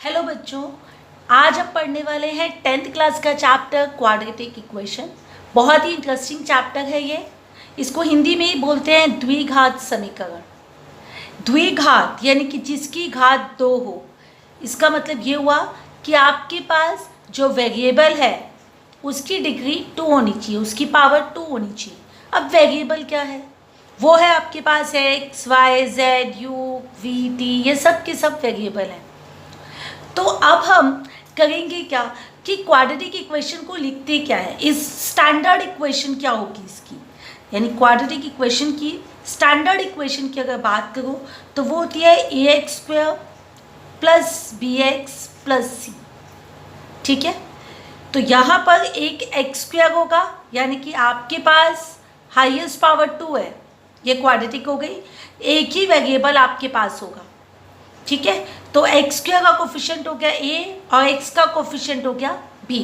Hello बच्चों, आज हम पढ़ने वाले हैं 10th क्लास का चैप्टर क्वाड्रेटिक इक्वेशन। बहुत ही इंटरेस्टिंग चैप्टर है ये। इसको हिंदी में ही बोलते हैं द्विघात समीकरण। द्विघात यानी कि जिसकी घात 2 हो। इसका मतलब ये हुआ कि आपके पास जो वेरिएबल है उसकी डिग्री 2 होनी चाहिए, उसकी पावर 2 होनी चाहिए। अब वेरिएबल क्या है? वो है आपके पास x, y, z, u, v, t, ये सब के सब वेरिएबल हैं। तो अब हम करेंगे क्या कि क्वाड्रेटिक इक्वेशन को लिखते क्या है, इस स्टैंडर्ड इक्वेशन क्या होगी इसकी, यानी क्वाड्रेटिक इक्वेशन की स्टैंडर्ड इक्वेशन की अगर बात करूँ तो वो होती है a x square plus b x plus c. ठीक है, तो यहाँ पर एक एक्स स्क्वायर होगा, यानी कि आपके पास हाईएस्ट पावर 2 है, ये क्वाड्रेटिक हो गई। एक ही वेरिएबल आपके पास होगा। ठीक है, तो एक्स स्क्वायर का कोफिशिएंट हो गया ए और एक्स का कोफिशिएंट हो गया बी।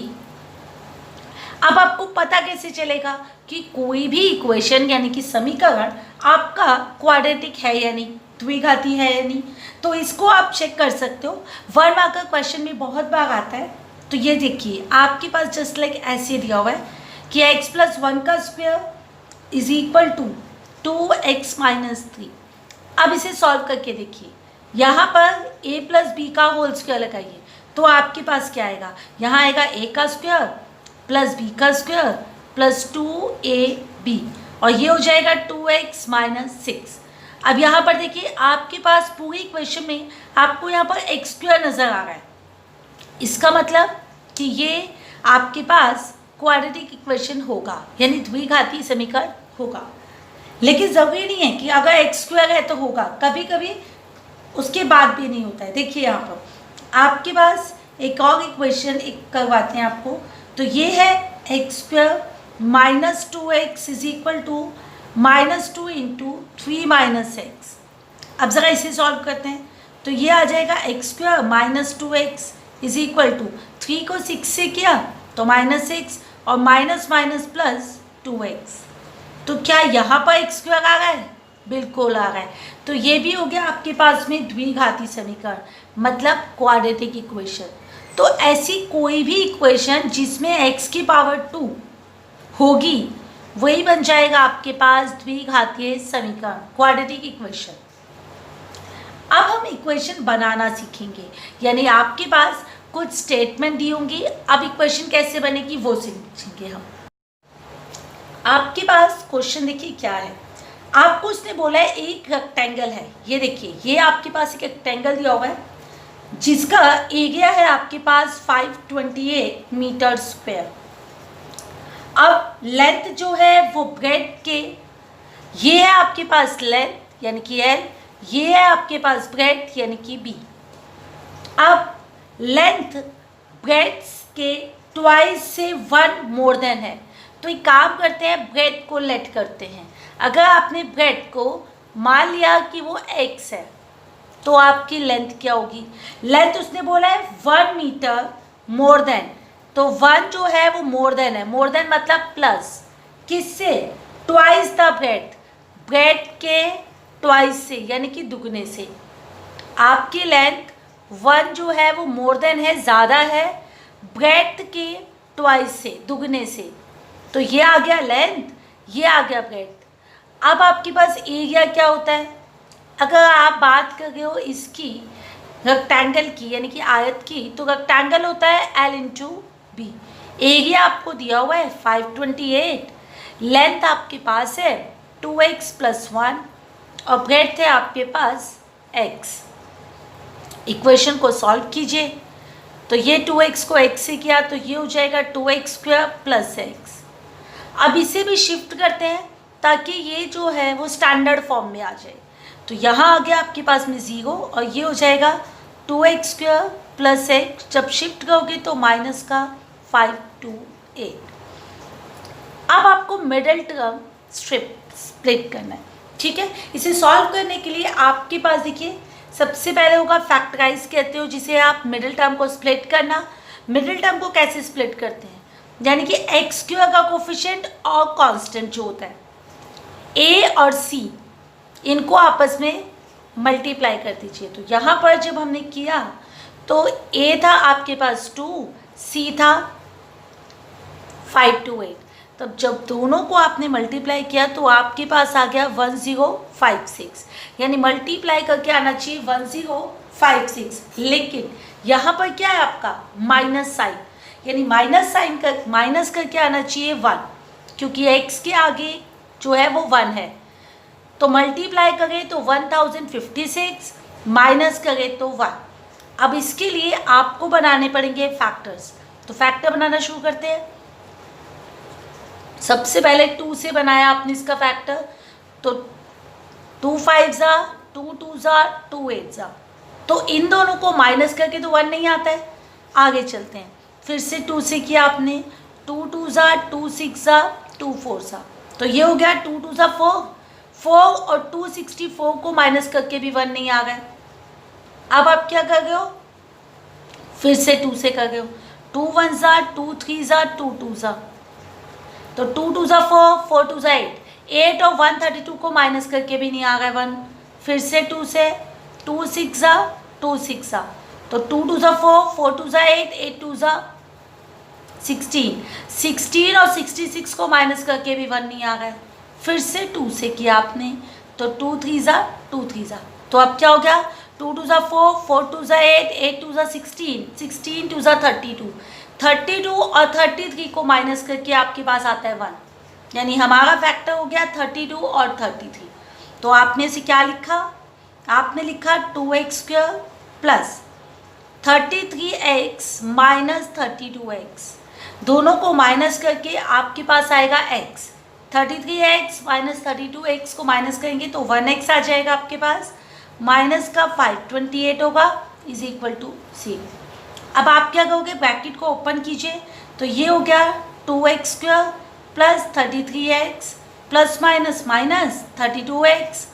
अब आपको पता कैसे चलेगा कि कोई भी इक्वेशन यानी कि समीकरण आपका क्वाड्रेटिक है या नहीं, द्विघाती है या नहीं? तो इसको आप चेक कर सकते हो। 1 मार्क का क्वेश्चन में बहुत बार आता है। तो ये देखिए, आपके पास जस्ट लाइक ऐसे दिया हुआ है कि एक्स प्लस 1 का square is equal to 2x minus 3। अब इसे सॉल्व करके देखिए, यहाँ पर a प्लस बी का होल स्क्वायर लगाइए तो आपके पास क्या आएगा? यहाँ आएगा a का स्क्वायर प्लस b का स्क्वायर प्लस 2ab और ये हो जाएगा 2x माइनस 6। अब यहाँ पर देखिए, आपके पास पूरी इक्वेशन में आपको यहाँ पर x स्क्वायर नज़र आ रहा है। इसका मतलब कि ये आपके पास क्वाड्रेटिक इक्वेशन होगा, यानी द्विघाती समीकरण होगा। लेकिन ज़रूरी नहीं है कि अगर एक्स स्क्वायर है तो होगा, कभी कभी उसके बाद भी नहीं होता है। देखिए यहाँ पर आपके पास एक और इक्वेशन एक करवाते हैं आपको। तो ये है x square minus 2x is equal to minus 2 into 3 minus x. अब ज़रा इसे सॉल्व करते हैं तो ये आ जाएगा x square minus 2x is equal to 3 को 6 से किया तो माइनस 6 और माइनस माइनस प्लस 2x। तो क्या यहाँ पर एक्स स्क्वायर आ रहा है? बिल्कुल आ रहा है। तो ये भी हो गया आपके पास में द्विघाती समीकरण, मतलब क्वाड्रेटिक इक्वेशन। तो ऐसी कोई भी इक्वेशन जिसमें x की पावर 2 होगी वही बन जाएगा आपके पास द्विघातीय समीकरण, क्वाड्रेटिक इक्वेशन। अब हम इक्वेशन बनाना सीखेंगे, यानी आपके पास कुछ स्टेटमेंट दी होंगी। अब इक्वेशन कैसे बनेगी वो सीखेंगे हम। आपके पास क्वेश्चन देखिए क्या है। आपको उसने बोला है एक रेक्टेंगल है, ये देखिए, ये आपके पास एक रेक्टेंगल दिया हुआ है जिसका एरिया है आपके पास 528 मीटर स्क्वायर। अब लेंथ जो है वो ब्रेड के, ये है आपके पास लेंथ यानी कि L, ये है आपके पास ब्रेड यानी कि B। अब लेंथ ब्रेड के ट्वाइस से 1 मोर देन है, तो एक काम करते हैं, ब्रेड को लेट करते हैं। अगर आपने ब्रेड को मान लिया कि वो x है तो आपकी लेंथ क्या होगी? लेंथ उसने बोला है 1 मीटर मोर देन, तो 1 जो है वो मोर देन है। मोर देन मतलब प्लस, किससे? ट्वाइस द ब्रेड, ब्रेड के ट्वाइस से यानी कि दुगने से। आपकी लेंथ 1 जो है वो मोर देन है, ज़्यादा है, ब्रेड के ट्वाइस से, दुगने से। तो ये आ गया लेंथ, ये आ गया ब्रेड। अब आपके पास एरिया क्या होता है? अगर आप बात कर रहे हो इसकी रेक्टेंगल की यानी कि आयत की, तो रेक्टेंगल होता है L इंटू बी। एरिया आपको दिया हुआ है 528, लेंथ आपके पास है 2x प्लस 1 और ब्रेड है आपके पास x। इक्वेशन को सॉल्व कीजिए तो ये 2x को x से किया तो ये हो जाएगा 2x स्क्वायर प्लस x। अब इसे भी शिफ्ट करते हैं ताकि ये जो है वो स्टैंडर्ड फॉर्म में आ जाए। तो यहाँ आ गया आपके पास में 0 और ये हो जाएगा 2x स्क्वायर प्लस x। जब शिफ्ट करोगे तो माइनस का 528। अब आपको मिडल टर्म स्प्लिट करना है। ठीक है, इसे सॉल्व करने के लिए आपके पास देखिए, सबसे पहले होगा फैक्टराइज कहते हो जिसे आप मिडिल टर्म को स्प्लिट करना। मिडिल टर्म को कैसे स्प्लिट करते हैं? यानी कि एक्स स्क्वायर का कोफिशिएंट और कांस्टेंट जो होता है a और c, इनको आपस में मल्टीप्लाई कर दीजिए। तो यहाँ पर जब हमने किया तो ए था आपके पास 2, सी था 5 to 8। तब जब दोनों को आपने मल्टीप्लाई किया तो आपके पास आ गया 1056, यानी मल्टीप्लाई करके आना चाहिए 1056। लेकिन यहाँ पर क्या है आपका माइनस साइन, यानी माइनस करके आना चाहिए 1, क्योंकि x के आगे जो है वो 1 है। तो मल्टीप्लाई करें तो 1056, माइनस करें तो 1। अब इसके लिए आपको बनाने पड़ेंगे फैक्टर्स, तो फैक्टर बनाना शुरू करते हैं। सबसे पहले 2 से बनाया आपने इसका फैक्टर, तो 2 5 जा, 2 2 जा, 2 8 जा। तो इन दोनों को माइनस करके तो 1 नहीं आता है। आगे चलते हैं, फिर से 2 से किया आपने, 2 2 जा, 2 6 जा, 2 4 जा। तो ये हो गया 2 2 जा 4 और 264 को माइनस करके भी 1 नहीं आ गए। अब आप क्या कर रहे हो, फिर से 2 से कर रहे हो, 2 1 जा, 2 3 जा, 2 2 जा। तो 2 2 जा 4, 4 2 जा 8 और 132 को माइनस करके भी नहीं आ गए 1। फिर से 2 से, 2 6 जा, 2 6 जा। तो 2 2 जा 4, 4 2 जा 8, 8 2 जा 16 और 66 को माइनस करके भी 1 नहीं आ गए। फिर से 2 से किया आपने, तो 2 3 जा, 2 3 जा। तो अब क्या हो गया, 2 2 जा 4, 4 2 जा 8, 8 2 जा 16, 16 2 जा 32 और 33 को माइनस करके आपके पास आता है 1, यानी हमारा फैक्टर हो गया 32 और 33। तो आपने इसे क्या लिखा, आपने लिखा 2x² plus 33x minus 32x। दोनों को माइनस करके आपके पास आएगा x। 33x माइनस 32x को माइनस करेंगे तो 1x आ जाएगा आपके पास, माइनस का 528 होगा इज इक्वल टू 0। अब आप क्या करोगे, ब्रैकेट को ओपन कीजिए, तो ये हो गया 2x² plus 33x plus minus minus 32x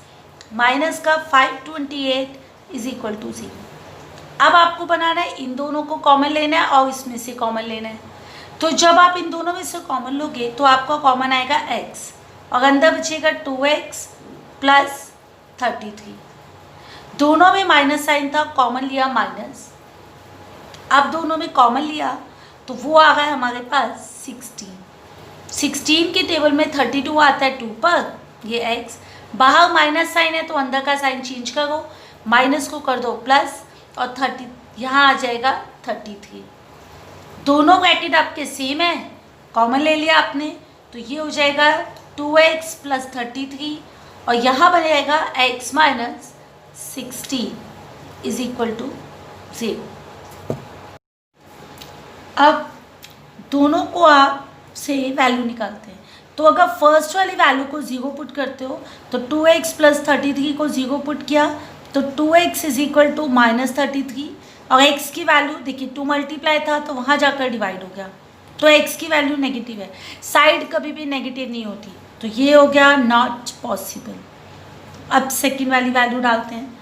minus का 528 इज इक्वल टू 0। अब आपको बनाना है, इन दोनों को कॉमन लेना है और इसमें से कॉमन लेना है। तो जब आप इन दोनों में से कॉमन लोगे तो आपका कॉमन आएगा x और अंदर बचेगा 2x प्लस 33। दोनों में माइनस साइन था, कॉमन लिया माइनस। अब दोनों में कॉमन लिया तो वो आ गया हमारे पास 16 के टेबल में 32 आता है 2 पर, ये x। बाहर माइनस साइन है तो अंदर का साइन चेंज करो, माइनस को कर दो प्लस और 30 यहाँ आ जाएगा 33। दोनों ब्रैकेट आपके सेम है, कॉमन ले लिया आपने, तो ये हो जाएगा 2x प्लस 33 और यहाँ बनेगा x minus 16 is equal to 0। अब दोनों को आप से वैल्यू निकालते हैं, तो अगर फर्स्ट वाली वैल्यू को 0 पुट करते हो तो 2x प्लस 33 को 0 पुट किया तो 2x is equal to minus 33 और x की वैल्यू देखिए 2 मल्टीप्लाई था तो वहाँ जाकर डिवाइड हो गया, तो x की वैल्यू नेगेटिव है, साइड कभी भी नेगेटिव नहीं होती, तो ये हो गया नॉट पॉसिबल। अब सेकेंड वाली वैल्यू डालते हैं,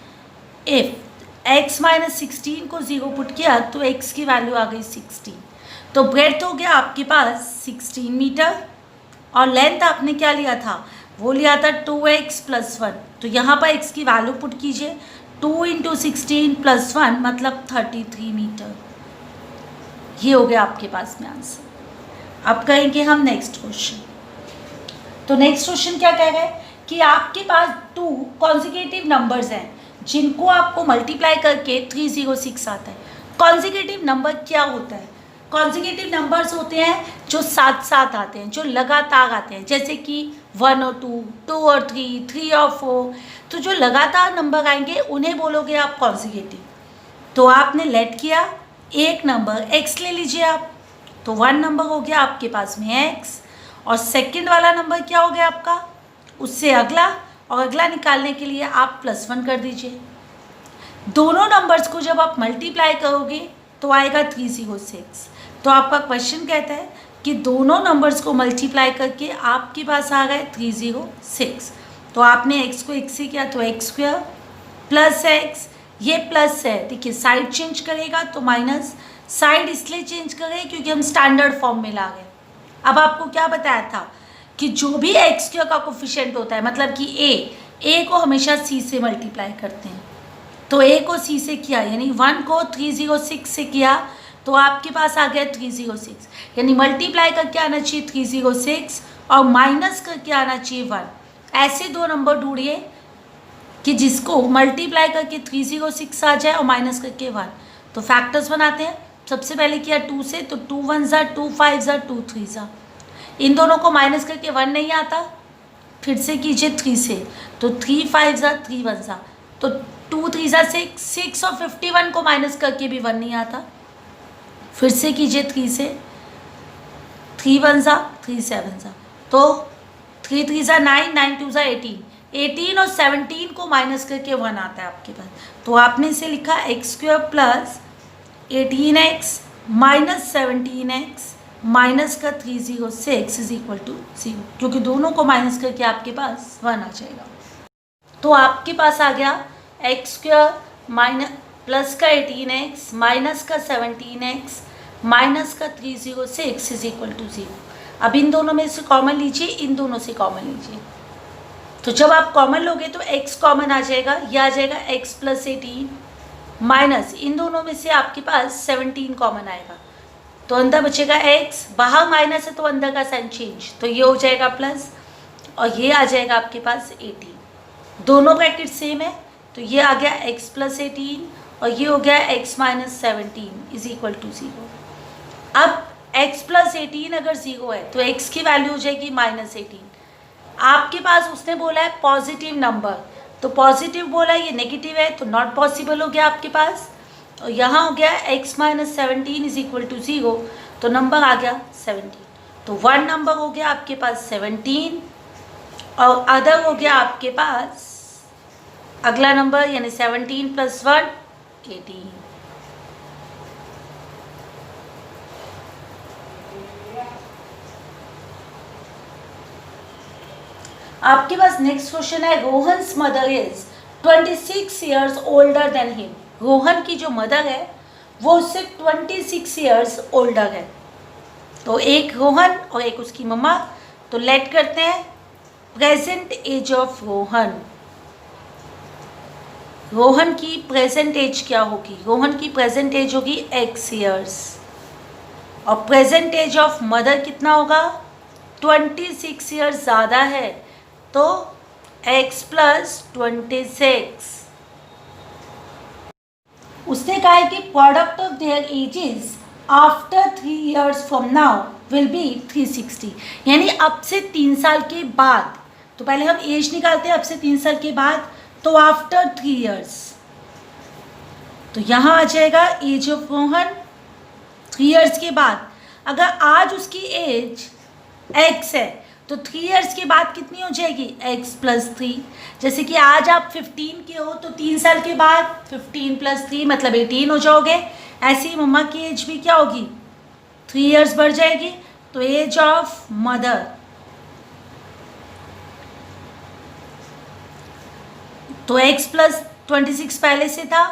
इफ़ x माइनस 16 को 0 पुट किया तो x की वैल्यू आ गई 16, तो ब्रेड्थ हो गया आपके पास 16 मीटर और लेंथ आपने क्या लिया था, वो लिया था 2x प्लस 1। तो यहाँ पर x की वैल्यू पुट कीजिए, 2 इंटू 16 प्लस 1 मतलब 33 मीटर। ये हो गया आपके पास में आंसर। अब करेंगे हम नेक्स्ट क्वेश्चन। तो नेक्स्ट क्वेश्चन क्या कह रहा है कि आपके पास 2 कॉन्जिक्यूटिव नंबर्स हैं जिनको आपको मल्टीप्लाई करके 306 आता है। कॉन्जिक्यूटिव नंबर क्या होता है, कॉन्जिक्यूटिव नंबर्स होते हैं जो साथ साथ आते हैं, जो लगातार आते हैं, जैसे कि 1 और 2, 2 और 3, 3 और 4। तो जो लगातार नंबर आएंगे उन्हें बोलोगे आप कॉन्जिक्यूटिव। तो आपने लेट किया, एक नंबर x ले लीजिए आप, तो 1 नंबर हो गया आपके पास में x और सेकंड वाला नंबर क्या हो गया आपका, उससे अगला, और अगला निकालने के लिए आप +1 कर दीजिए। दोनों नंबर्स को जब आप मल्टीप्लाई करोगे तो आएगा 306। तो आपका क्वेश्चन कहता है कि दोनों नंबर्स को मल्टीप्लाई करके आपके पास आ गए 306। तो आपने x को x से किया तो x² प्लस x, ये प्लस है, देखिए साइड चेंज करेगा तो माइनस, साइड इसलिए चेंज करें क्योंकि हम स्टैंडर्ड फॉर्म में ला गए। अब आपको क्या बताया था कि जो भी x² का कोफिशिएंट होता है, मतलब कि a को हमेशा c से मल्टीप्लाई करते हैं, तो ए को सी से किया, यानी 1 को 306 से किया तो आपके पास आ गया 306, यानी मल्टीप्लाई करके आना चाहिए 306 और माइनस करके आना चाहिए 1। ऐसे दो नंबर ढूंढिए कि जिसको मल्टीप्लाई करके 306 आ जाए और माइनस करके 1। तो फैक्टर्स बनाते हैं। सबसे पहले किया 2 से, तो 2 1 ज़ा 2 5 ज़ा 2 3 ज़ा, इन दोनों को माइनस करके 1 नहीं आता। फिर से कीजिए 3 से, तो 3 5 ज़ा 3 1 ज़ा, तो 2 3 ज़ा 6 6 और 51 को माइनस करके भी 1 नहीं आता। फिर से कीजिए 3 से, 3 1 ज़ा 3 7 ज़ा, तो 3 3 ज़ा 9 9 2 ज़ा 18, 18 और 17 को माइनस करके 1 आता है आपके पास। तो आपने इसे लिखा x² plus 18x minus 17x minus का 306 इज इक्वल टू 0, क्योंकि दोनों को माइनस करके आपके पास 1 आ जाएगा। तो आपके पास आ गया x² माइनस प्लस का 18x माइनस का 17x माइनस का 306 इज इक्वल टू 0। अब इन दोनों में से कॉमन लीजिए, इन दोनों से कॉमन लीजिए। तो जब आप कॉमन लोगे तो x कॉमन आ जाएगा, यह आ जाएगा x प्लस 18 माइनस इन दोनों में से आपके पास 17 कॉमन आएगा, तो अंदर बचेगा x, बाहर माइनस है तो अंदर का साइन चेंज, तो ये हो जाएगा प्लस और ये आ जाएगा आपके पास 18। दोनों ब्रैकेट सेम है, तो ये आ गया x प्लस 18 और ये हो गया x minus 17 is equal to 0। अब x प्लस 18 अगर 0 है तो x की वैल्यू हो जाएगी माइनस 18। आपके पास उसने बोला है पॉजिटिव नंबर, तो पॉजिटिव बोला है, ये नेगेटिव है तो नॉट पॉसिबल हो गया आपके पास। और यहाँ हो गया x minus 17 is equal to 0, तो नंबर आ गया 17। तो 1 नंबर हो गया आपके पास 17 और अदर हो गया आपके पास अगला नंबर, यानी 17 प्लस 1 18। आपके पास नेक्स्ट क्वेश्चन है, Rohan's mother is 26 years older than him. Rohan की जो मदर है वो उससे 26 ईयर्स ओल्डर है। तो एक रोहन और एक उसकी मम्मा। तो लेट करते हैं present age of Rohan. Rohan की प्रेजेंट एज क्या होगी? रोहन की प्रेजेंट एज होगी x ईयर्स और प्रेजेंट एज ऑफ मदर कितना होगा? 26 ईयर्स ज़्यादा है, तो x प्लस 26। उसने कहा है कि product of their edges after 3 years from now will be 360, यानी अब से 3 साल के बाद। तो पहले हम एज निकालते हैं अब से 3 साल के बाद, तो आफ्टर 3 ईयर्स, तो यहाँ आ जाएगा एज ऑफ रोहन 3 ईयर्स के बाद। अगर आज उसकी एज x है तो 3 ईयर्स के बाद कितनी हो जाएगी? x plus 3। जैसे कि आज आप 15 के हो तो 3 साल के बाद 15 प्लस 3 मतलब 18 हो जाओगे। ऐसे ही मम्मा की एज भी क्या होगी? 3 ईयर्स बढ़ जाएगी। तो एज ऑफ मदर, तो x प्लस 26 पहले से था,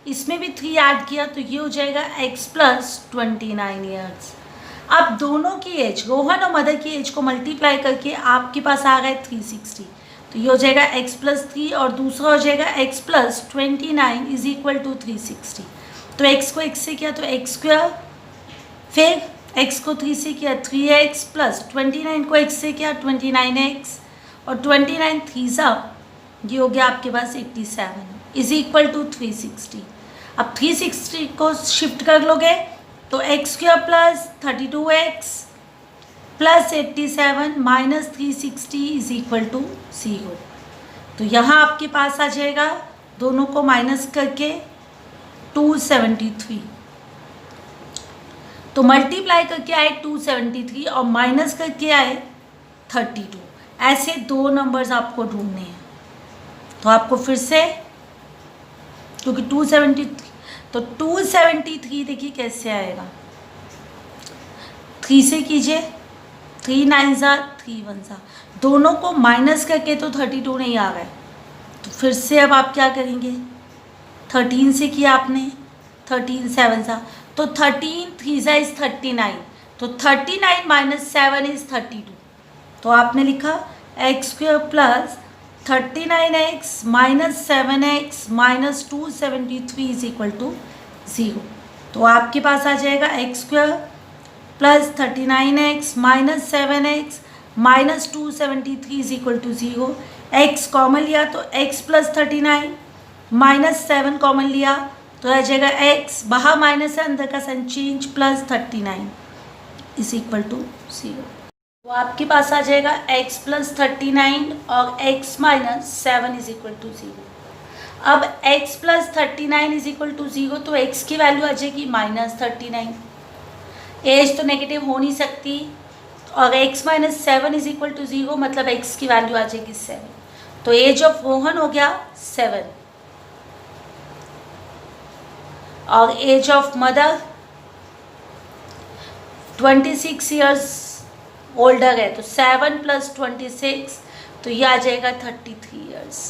इसमें भी 3 ऐड किया तो ये हो जाएगा x प्लस 29 ईयर्स। अब दोनों की एज, रोहन और मदर की एज को मल्टीप्लाई करके आपके पास आ गए 360, तो ये हो जाएगा x प्लस 3 और दूसरा हो जाएगा x plus 29 is equal to 360। तो x को x से किया तो x², फिर x को 3 से किया 3x प्लस 29 को x से किया 29x और 29 3 सा ये हो गया आपके पास 87 इज इक्वल टू 360। अब 360 को शिफ्ट कर लोगे तो x² plus 32x plus 87 minus 360 is equal to 0। तो यहाँ आपके पास आ जाएगा दोनों को माइनस करके 273। तो मल्टीप्लाई करके आए 273 और माइनस करके आए 32। ऐसे दो नंबर्स आपको ढूंढने हैं। तो आपको फिर से, क्योंकि 273, तो 273 देखिए कैसे आएगा, 3 से कीजिए, 3 9 ज़ा 3 1 ज़ा, दोनों को माइनस करके तो 32 नहीं आ गए। तो फिर से अब आप क्या करेंगे, 13 से किया आपने, 13 7 ज़ा, तो 13 3 ज़ा इज़ 39, तो 39 माइनस 7 इज़ 32। तो आपने लिखा x² plus 39x minus 7x minus 273 is equal to 0। तो आपके पास आ जाएगा x square plus 39x minus 7x minus 273 is equal to 0। x common लिया तो x प्लस 39 माइनस 7 कॉमन लिया तो आ जाएगा x, बाहर माइनस है अंदर का sign change, plus 39 is equal to 0। तो आपके पास आ जाएगा x प्लस 39 और x minus 7 is equal to 0। अब x plus 39 is equal to 0 तो x की वैल्यू आ जाएगी माइनस 39, एज तो नेगेटिव हो नहीं सकती, और x minus 7 is equal to 0 मतलब x की वैल्यू आ जाएगी 7। तो एज ऑफ रोहन हो गया 7 और age of mother 26 years older है, तो 7 प्लस 26 तो ये आ जाएगा 33 ईयर्स।